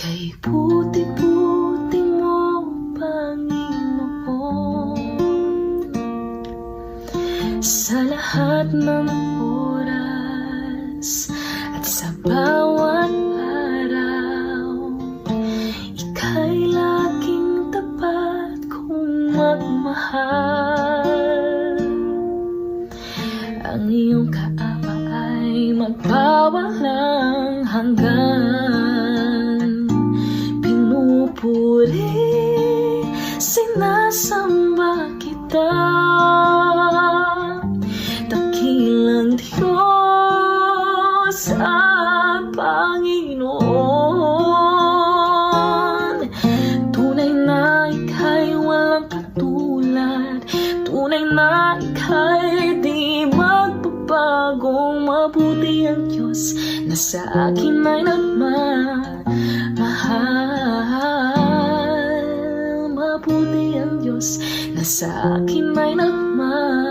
Kay buti-buti mo, Panginoon, sa lahat ng oras at sa bawat araw. Ika'y laging tapat kong magmahal. Ang iyong kaapa ay magpawalang hanggan. Pinupuri, sinasamba kita, dakilang Diyos at Panginoon. Tunay na ika'y walang katulad, tunay na ika'y di magpapagong. Mabuti ang Diyos na sa akin ay nagmamahal. Mabuti ang Diyos na sa akin ay nagmamahal.